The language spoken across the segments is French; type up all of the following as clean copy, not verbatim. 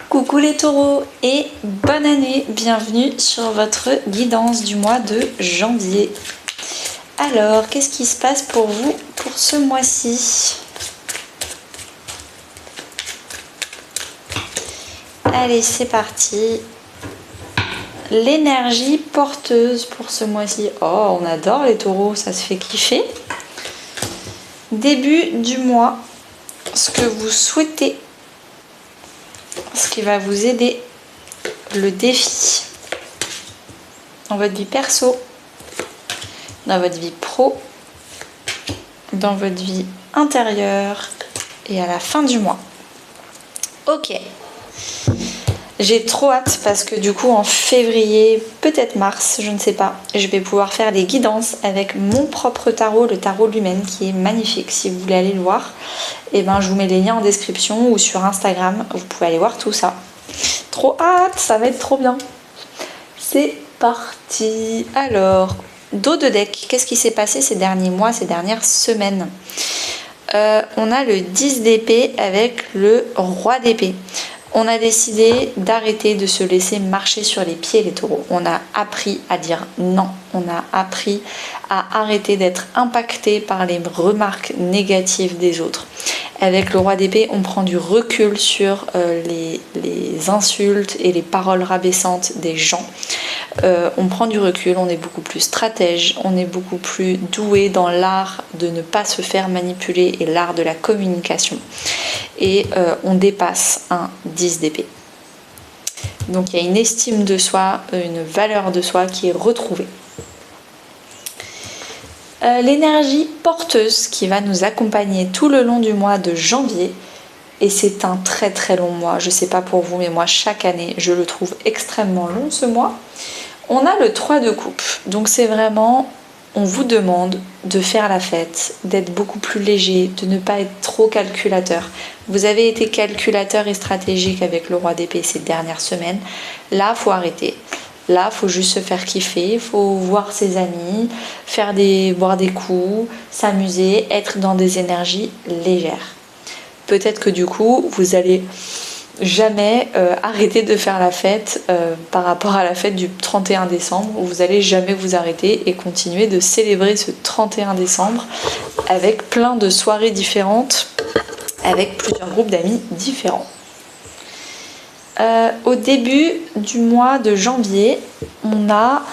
Coucou les taureaux et bonne année, bienvenue sur votre guidance du mois de janvier. Alors, qu'est-ce qui se passe pour vous pour ce mois-ci? Allez, c'est parti. L'énergie porteuse pour ce mois-ci. Oh, on adore les taureaux, ça se fait kiffer. Début du mois, ce que vous souhaitez, ce qui va vous aider, le défi dans votre vie perso, dans votre vie pro, dans votre vie intérieure et à la fin du mois. Ok. J'ai trop hâte parce que du coup en février, peut-être mars, je ne sais pas, je vais pouvoir faire des guidances avec mon propre tarot, le tarot Lumen, qui est magnifique. Si vous voulez aller le voir, et ben je vous mets les liens en description ou sur Instagram, vous pouvez aller voir tout ça. Trop hâte, ça va être trop bien. C'est parti. Alors, dos de deck, qu'est-ce qui s'est passé ces derniers mois, ces dernières semaines? On a le 10 d'épée avec le roi d'épée. On a décidé d'arrêter de se laisser marcher sur les pieds, les taureaux. On a appris à dire non. On a appris à arrêter d'être impacté par les remarques négatives des autres. Avec le roi d'épée, on prend du recul sur les insultes et les paroles rabaissantes des gens. On prend du recul, on est beaucoup plus stratège, on est beaucoup plus doué dans l'art de ne pas se faire manipuler et l'art de la communication. Et on dépasse un 10 d'épée. Donc il y a une estime de soi, une valeur de soi qui est retrouvée. L'énergie porteuse qui va nous accompagner tout le long du mois de janvier, et c'est un très très long mois, je ne sais pas pour vous, mais moi chaque année je le trouve extrêmement long ce mois. On a le 3 de coupe, donc c'est vraiment, on vous demande de faire la fête, d'être beaucoup plus léger, de ne pas être trop calculateur. Vous avez été calculateur et stratégique avec le roi d'épée ces dernières semaines, là il faut arrêter. Là, il faut juste se faire kiffer, il faut voir ses amis, boire des coups, s'amuser, être dans des énergies légères. Peut-être que du coup, vous allez jamais arrêter de faire la fête par rapport à la fête du 31 décembre. Vous allez jamais vous arrêter et continuer de célébrer ce 31 décembre avec plein de soirées différentes, avec plusieurs groupes d'amis différents. Au début du mois de janvier, on a,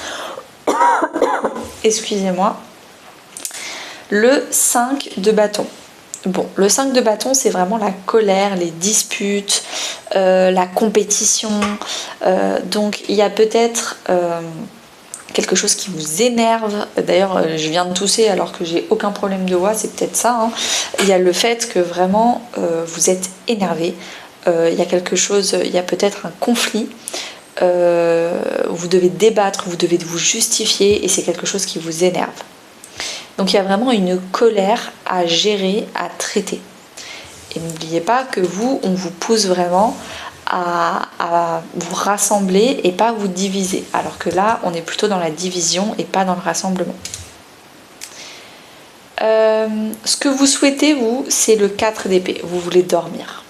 excusez-moi, le 5 de bâton. Bon, le 5 de bâton, c'est vraiment la colère, les disputes, la compétition. Donc, il y a peut-être quelque chose qui vous énerve. D'ailleurs, je viens de tousser alors que j'ai aucun problème de voix, c'est peut-être ça. Hein. Il y a le fait que vraiment, vous êtes énervé. Il y a quelque chose, il y a peut-être un conflit, vous devez débattre, vous devez vous justifier et c'est quelque chose qui vous énerve. Donc il y a vraiment une colère à gérer, à traiter. Et n'oubliez pas que on vous pousse vraiment à vous rassembler et pas vous diviser. Alors que là, on est plutôt dans la division et pas dans le rassemblement. Ce que vous souhaitez, vous, c'est le 4 d'épée. Vous voulez dormir.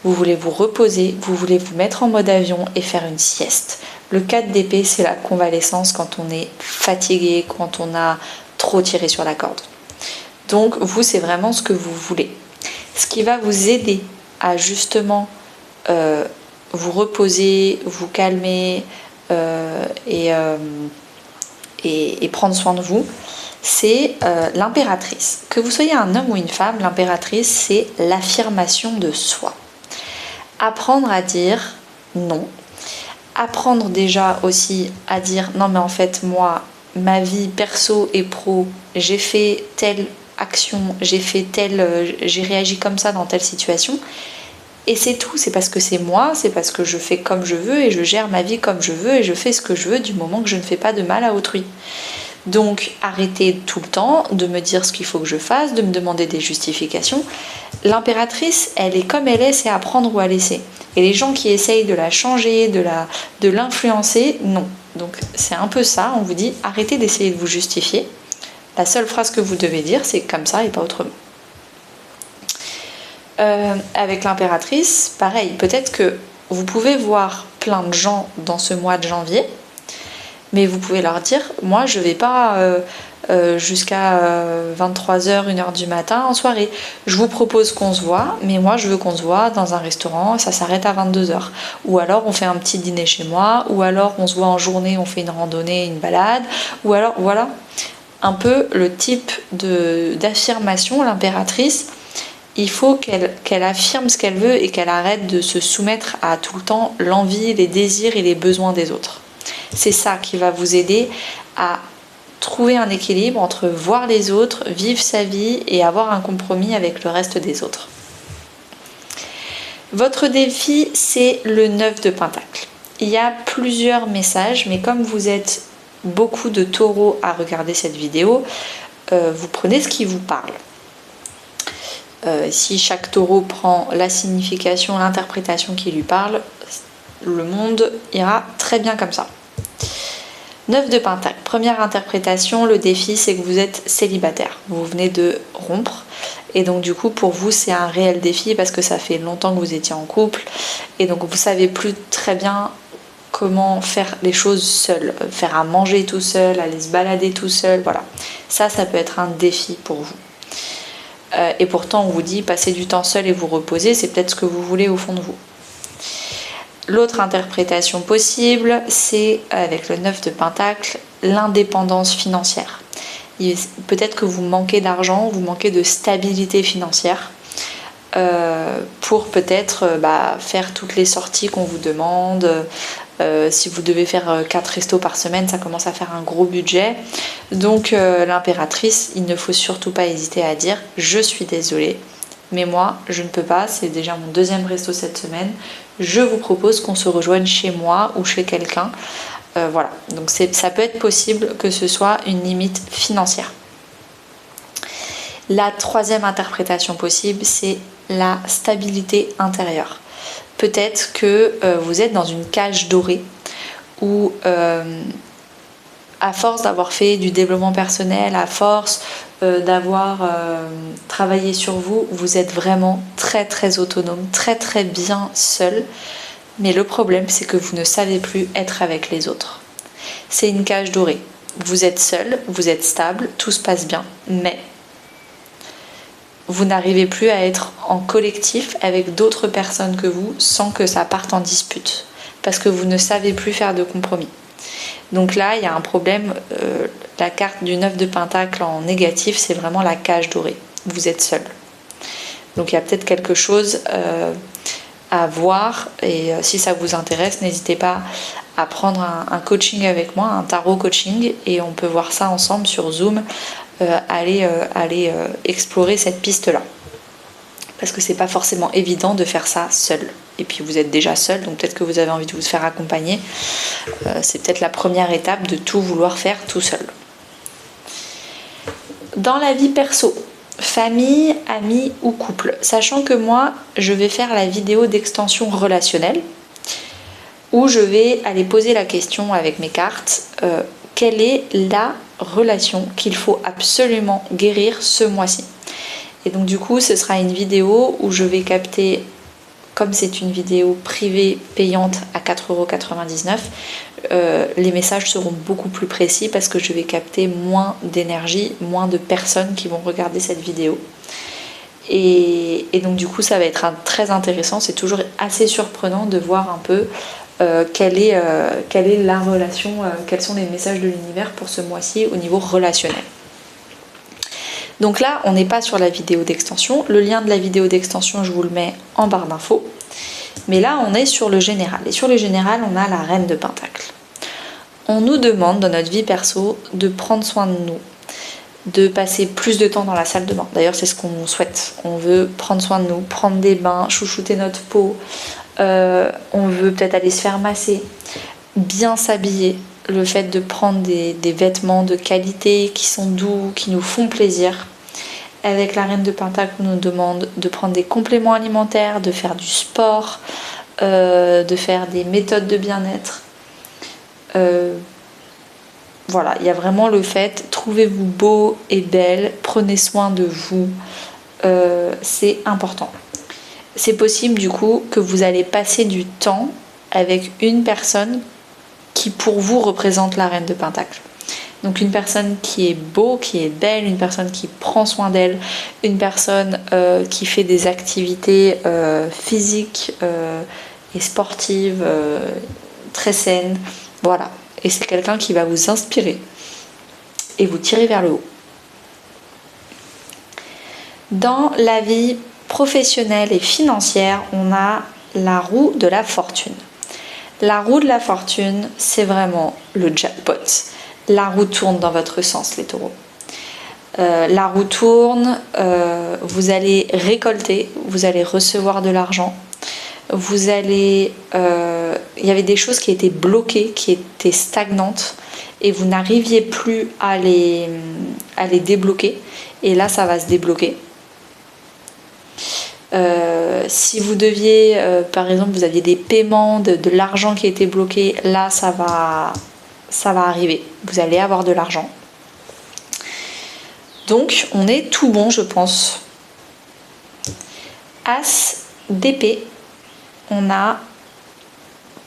Vous voulez vous reposer, vous voulez vous mettre en mode avion et faire une sieste. Le 4 d'épée, c'est la convalescence quand on est fatigué, quand on a trop tiré sur la corde. Donc vous, c'est vraiment ce que vous voulez. Ce qui va vous aider à justement vous reposer, vous calmer et prendre soin de vous, c'est l'impératrice. Que vous soyez un homme ou une femme, l'impératrice, c'est l'affirmation de soi. Apprendre à dire non. Apprendre déjà aussi à dire non mais en fait moi, ma vie perso et pro, j'ai fait telle action, j'ai réagi comme ça dans telle situation. Et c'est tout, c'est parce que c'est moi, c'est parce que je fais comme je veux et je gère ma vie comme je veux et je fais ce que je veux du moment que je ne fais pas de mal à autrui. Donc arrêtez tout le temps de me dire ce qu'il faut que je fasse, de me demander des justifications. L'impératrice, elle est comme elle est, c'est à prendre ou à laisser. Et les gens qui essayent de la changer, de l'influencer, non. Donc c'est un peu ça, on vous dit arrêtez d'essayer de vous justifier. La seule phrase que vous devez dire, c'est comme ça et pas autrement. Avec l'impératrice, pareil, peut-être que vous pouvez voir plein de gens dans ce mois de janvier, mais vous pouvez leur dire, moi je vais pas jusqu'à 23h, 1h du matin en soirée. Je vous propose qu'on se voit, mais moi je veux qu'on se voit dans un restaurant, ça s'arrête à 22h. Ou alors on fait un petit dîner chez moi, ou alors on se voit en journée, on fait une randonnée, une balade, ou alors voilà, un peu le type d'affirmation, l'impératrice. Il faut qu'elle affirme ce qu'elle veut et qu'elle arrête de se soumettre à tout le temps l'envie, les désirs et les besoins des autres. C'est ça qui va vous aider à trouver un équilibre entre voir les autres, vivre sa vie et avoir un compromis avec le reste des autres. Votre défi, c'est le 9 de Pentacle. Il y a plusieurs messages, mais comme vous êtes beaucoup de taureaux à regarder cette vidéo, vous prenez ce qui vous parle. Si chaque taureau prend la signification, l'interprétation qui lui parle, le monde ira très bien comme ça. 9 de Pentacle, première interprétation, le défi c'est que vous êtes célibataire. Vous venez de rompre et donc du coup pour vous c'est un réel défi parce que ça fait longtemps que vous étiez en couple et donc vous savez plus très bien comment faire les choses seul, faire à manger tout seul, aller se balader tout seul, voilà. Ça peut être un défi pour vous. Et pourtant on vous dit passer du temps seul et vous reposer, c'est peut-être ce que vous voulez au fond de vous. L'autre interprétation possible, c'est avec le 9 de Pentacle, l'indépendance financière. Peut-être que vous manquez d'argent, vous manquez de stabilité financière pour peut-être faire toutes les sorties qu'on vous demande. Si vous devez faire 4 restos par semaine, ça commence à faire un gros budget. Donc l'impératrice, il ne faut surtout pas hésiter à dire « je suis désolée ». Mais moi, je ne peux pas, c'est déjà mon 2e resto cette semaine. Je vous propose qu'on se rejoigne chez moi ou chez quelqu'un. Voilà, donc ça peut être possible que ce soit une limite financière. La 3e interprétation possible, c'est la stabilité intérieure. Peut-être que vous êtes dans une cage dorée où à force d'avoir fait du développement personnel, à force d'avoir travaillé sur vous, vous êtes vraiment très très autonome, très très bien seul. Mais le problème, c'est que vous ne savez plus être avec les autres. C'est une cage dorée. Vous êtes seul, vous êtes stable, tout se passe bien, mais vous n'arrivez plus à être en collectif avec d'autres personnes que vous sans que ça parte en dispute. Parce que vous ne savez plus faire de compromis. Donc là, il y a un problème. La carte du 9 de Pentacle en négatif, c'est vraiment la cage dorée. Vous êtes seul. Donc il y a peut-être quelque chose à voir. Et si ça vous intéresse, n'hésitez pas à prendre un coaching avec moi, un tarot coaching. Et on peut voir ça ensemble sur Zoom. Aller explorer cette piste-là. Parce que c'est pas forcément évident de faire ça seul. Et puis vous êtes déjà seul, donc peut-être que vous avez envie de vous faire accompagner. C'est peut-être la première étape de tout vouloir faire tout seul. Dans la vie perso, famille, amis ou couple, sachant que moi, je vais faire la vidéo d'extension relationnelle où je vais aller poser la question avec mes cartes, quelle est la relation qu'il faut absolument guérir ce mois-ci. Et donc du coup, ce sera une vidéo où je vais capter, comme c'est une vidéo privée payante à 4,99 €, les messages seront beaucoup plus précis parce que je vais capter moins d'énergie, moins de personnes qui vont regarder cette vidéo. Et donc du coup, ça va être très intéressant. C'est toujours assez surprenant de voir un peu quelle est la relation, quels sont les messages de l'univers pour ce mois-ci au niveau relationnel. Donc là, on n'est pas sur la vidéo d'extension. Le lien de la vidéo d'extension, je vous le mets en barre d'infos. Mais là, on est sur le général. Et sur le général, on a la reine de Pentacle. On nous demande dans notre vie perso de prendre soin de nous, de passer plus de temps dans la salle de bain. D'ailleurs, c'est ce qu'on souhaite. On veut prendre soin de nous, prendre des bains, chouchouter notre peau. On veut peut-être aller se faire masser, bien s'habiller. Le fait de prendre des vêtements de qualité qui sont doux, qui nous font plaisir. Avec la reine de Pentacle, on nous demande de prendre des compléments alimentaires, de faire du sport, de faire des méthodes de bien-être. Voilà, il y a vraiment le fait, trouvez-vous beau et belle, prenez soin de vous, c'est important. c'est possible du coup que vous allez passer du temps avec une personne qui pour vous représente la reine de Pentacle. Donc une personne qui est beau, qui est belle, une personne qui prend soin d'elle, une personne qui fait des activités physiques et sportives très saines. Voilà. Et c'est quelqu'un qui va vous inspirer et vous tirer vers le haut. Dans la vie professionnelle et financière, on a la roue de la fortune. La roue de la fortune, c'est vraiment le jackpot. La roue tourne dans votre sens, les taureaux. La roue tourne, vous allez récolter, vous allez recevoir de l'argent. Vous allez... il y avait des choses qui étaient bloquées, qui étaient stagnantes, et vous n'arriviez plus à les débloquer. Et là, ça va se débloquer. Si vous deviez, par exemple, vous aviez des paiements, de l'argent qui était bloqué, là, ça va arriver. Vous allez avoir de l'argent. Donc, on est tout bon, je pense. As d'épée, on a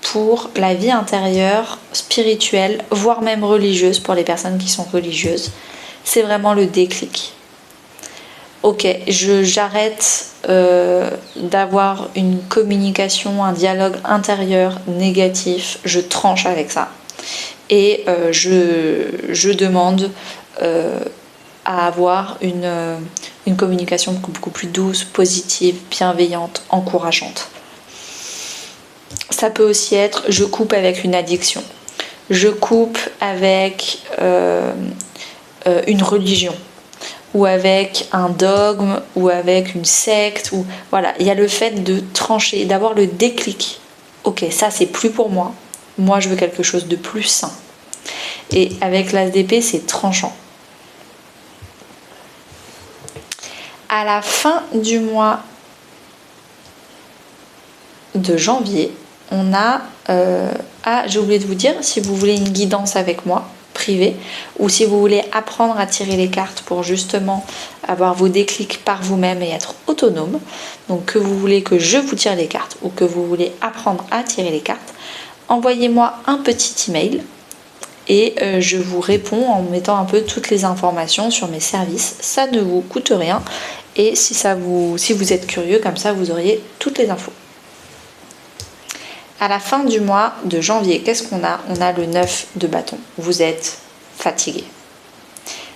pour la vie intérieure, spirituelle, voire même religieuse, pour les personnes qui sont religieuses. C'est vraiment le déclic. Ok, j'arrête d'avoir une communication, un dialogue intérieur négatif, je tranche avec ça. Et je demande à avoir une communication beaucoup plus douce, positive, bienveillante, encourageante. Ça peut aussi être je coupe avec une addiction, je coupe avec une religion, ou avec un dogme, ou avec une secte, ou voilà, il y a le fait de trancher, d'avoir le déclic. Ok, ça c'est plus pour moi. Moi je veux quelque chose de plus sain. Et avec l'as d'épée, c'est tranchant. À la fin du mois de janvier, on a j'ai oublié de vous dire, si vous voulez une guidance avec moi privée, ou si vous voulez apprendre à tirer les cartes pour justement avoir vos déclics par vous-même et être autonome, donc que vous voulez que je vous tire les cartes ou que vous voulez apprendre à tirer les cartes, envoyez-moi un petit email et je vous réponds en mettant un peu toutes les informations sur mes services. Ça ne vous coûte rien et si vous êtes curieux, comme ça vous auriez toutes les infos. À la fin du mois de janvier, qu'est-ce qu'on a? On a le 9 de bâton. Vous êtes fatigué.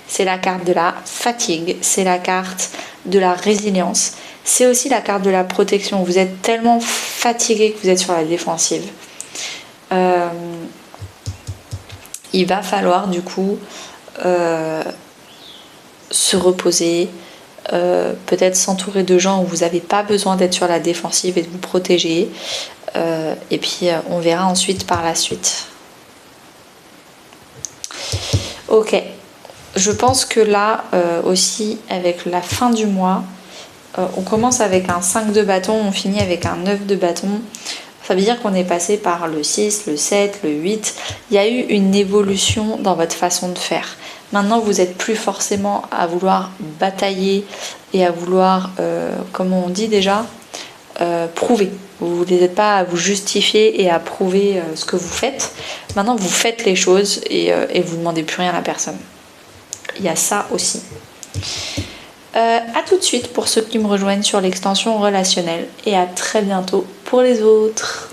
C'est la carte de la fatigue, c'est la carte de la résilience. C'est aussi la carte de la protection. Vous êtes tellement fatigué que vous êtes sur la défensive. Il va falloir du coup se reposer, peut-être s'entourer de gens où vous n'avez pas besoin d'être sur la défensive et de vous protéger. Et puis on verra ensuite par la suite. Ok, je pense que là aussi avec la fin du mois, on commence avec un 5 de bâton, on finit avec un 9 de bâton. Ça veut dire qu'on est passé par le 6, le 7, le 8. Il y a eu une évolution dans votre façon de faire. Maintenant, vous n'êtes plus forcément à vouloir batailler et à vouloir, comme on dit déjà, prouver. Vous n'êtes pas à vous justifier et à prouver ce que vous faites. Maintenant, vous faites les choses et vous ne demandez plus rien à personne. Il y a ça aussi. À tout de suite pour ceux qui me rejoignent sur l'extension relationnelle et à très bientôt pour les autres.